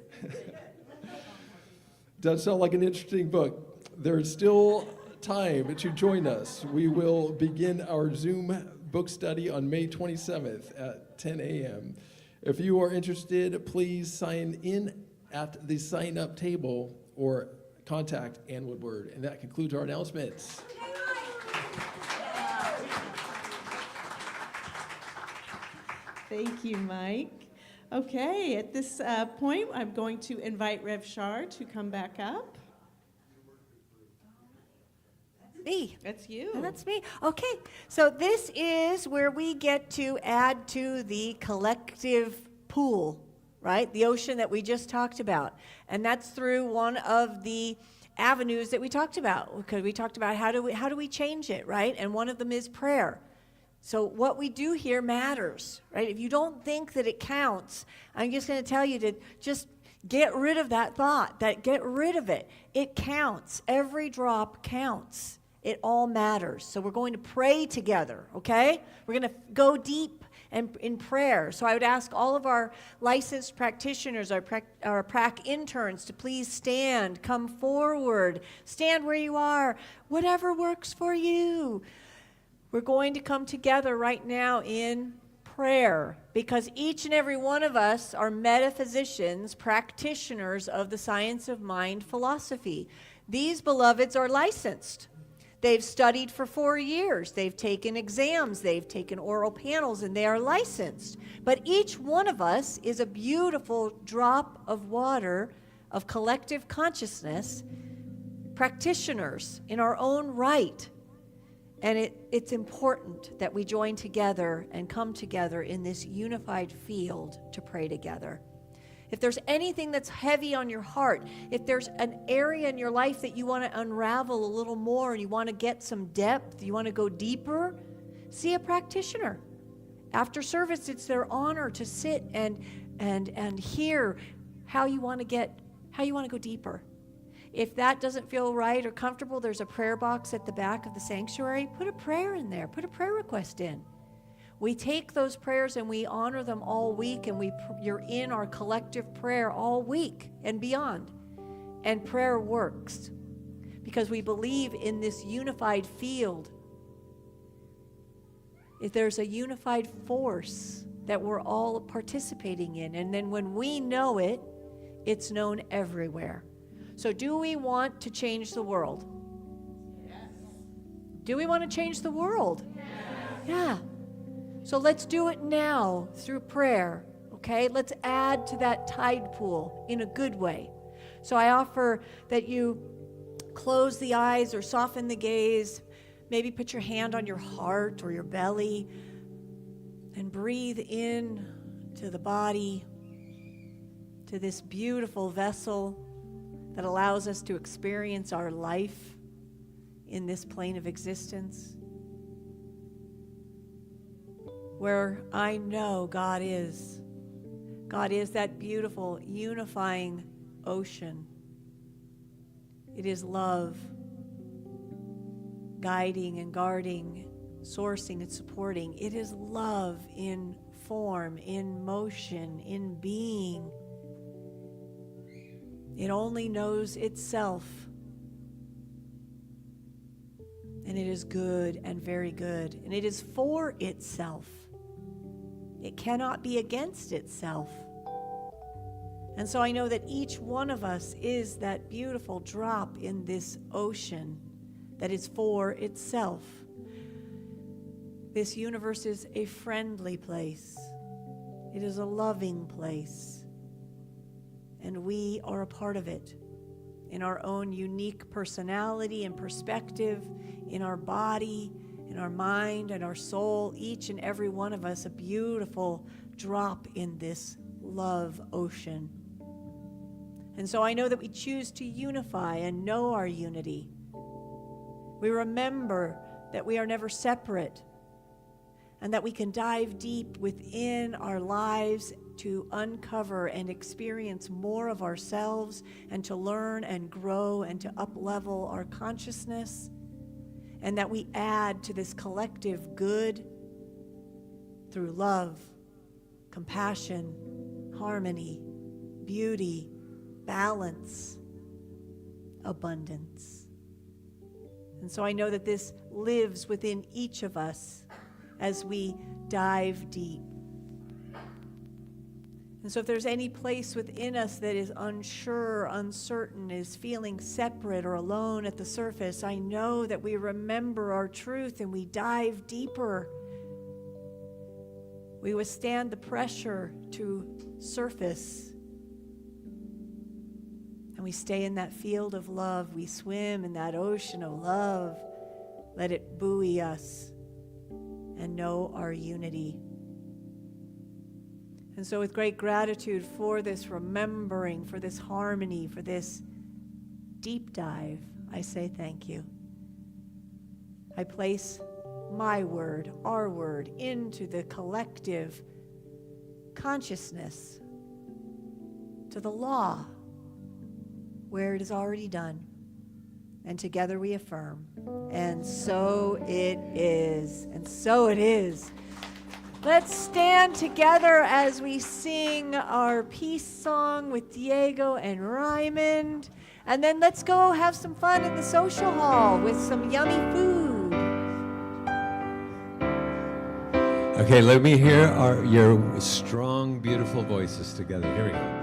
Does sound like an interesting book. There's still time to join us. We will begin our Zoom book study on May 27th at 10 a.m. If you are interested, please sign in at the sign-up table or contact Ann Woodward. And that concludes our announcements. Thank you, Mike. Okay, at this point, I'm going to invite Rev Char to come back up. Me. That's you. Oh, that's me. Okay, so this is where we get to add to the collective pool, right? The ocean that we just talked about. And that's through one of the avenues that we talked about, because we talked about how do we change it, right? And one of them is prayer. So what we do here matters, right? If you don't think that it counts, I'm just going to tell you to just get rid of that thought, get rid of it. It counts. Every drop counts. It all matters. So we're going to pray together, okay? We're going to go deep and in prayer. So I would ask all of our licensed practitioners, our prac interns, to please stand, come forward, stand where you are, whatever works for you. We're going to come together right now in prayer, because each and every one of us are metaphysicians, practitioners of the science of mind philosophy. These beloveds are licensed. They've studied for 4 years. They've taken exams. They've taken oral panels, and they are licensed. But each one of us is a beautiful drop of water of collective consciousness, practitioners in our own right. And it's important that we join together and come together in this unified field to pray together. If there's anything that's heavy on your heart, if there's an area in your life that you want to unravel a little more and you want to get some depth, you want to go deeper, see a practitioner. After service, it's their honor to sit and hear how you want to go deeper. If that doesn't feel right or comfortable, there's a prayer box at the back of the sanctuary. Put a prayer in there. Put a prayer request in. We take those prayers and we honor them all week, and you're in our collective prayer all week and beyond. And prayer works because we believe in this unified field. If there's a unified force that we're all participating in, and then when we know it, it's known everywhere. So do we want to change the world? Yes. Do we want to change the world? Yes. Yeah. So let's do it now through prayer, okay? Let's add to that tide pool in a good way. So I offer that you close the eyes or soften the gaze. Maybe put your hand on your heart or your belly and breathe in to the body, to this beautiful vessel that allows us to experience our life in this plane of existence, where I know God is. God is that beautiful, unifying ocean. It is love, guiding and guarding, sourcing and supporting. It is love in form, in motion, in being. It only knows itself. And it is good and very good. And it is for itself. It cannot be against itself. And so I know that each one of us is that beautiful drop in this ocean that is for itself. This universe is a friendly place. It is a loving place. And we are a part of it in our own unique personality and perspective, in our body, in our mind, and our soul. Each and every one of us a beautiful drop in this love ocean. And so I know that we choose to unify and know our unity. We remember that we are never separate, and that we can dive deep within our lives to uncover and experience more of ourselves, and to learn and grow and to up-level our consciousness, and that we add to this collective good through love, compassion, harmony, beauty, balance, abundance. And so I know that this lives within each of us as we dive deep. And so if there's any place within us that is unsure, uncertain, is feeling separate or alone at the surface, I know that we remember our truth and we dive deeper. We withstand the pressure to surface. And we stay in that field of love. We swim in that ocean of love. Let it buoy us and know our unity. And so with great gratitude for this remembering, for this harmony, for this deep dive, I say thank you. I place my word, our word, into the collective consciousness, to the law, where it is already done. And together we affirm. And so it is. And so it is. Let's stand together as we sing our peace song with Diego and Raymond. And then let's go have some fun in the social hall with some yummy food. Okay, let me hear your strong, beautiful voices together. Here we go.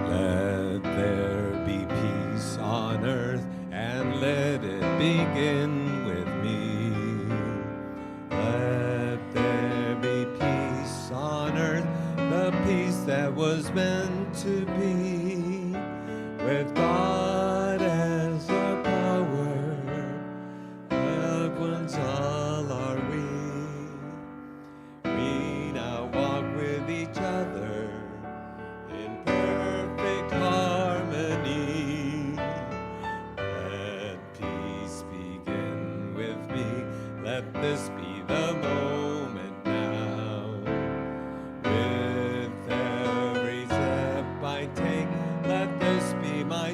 Let there be peace on earth, and let it begin with me. Let there be peace on earth, the peace that was meant to be, with God as our power, loved ones all are we. We now walk with each other in perfect harmony. Let peace begin with me. Let this be the moment now. With every step I take, let this be my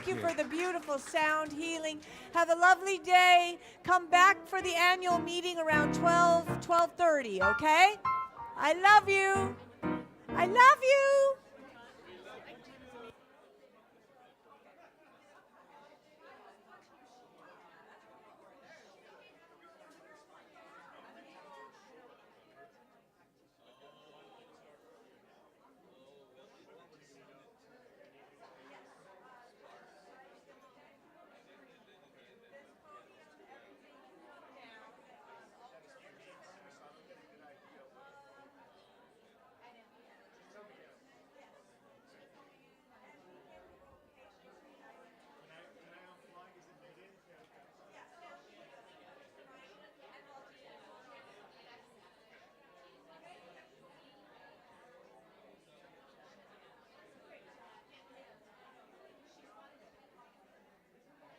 Thank you for the beautiful sound healing. Have a lovely day. Come back for the annual meeting around 12:30, okay? I love you. I love you.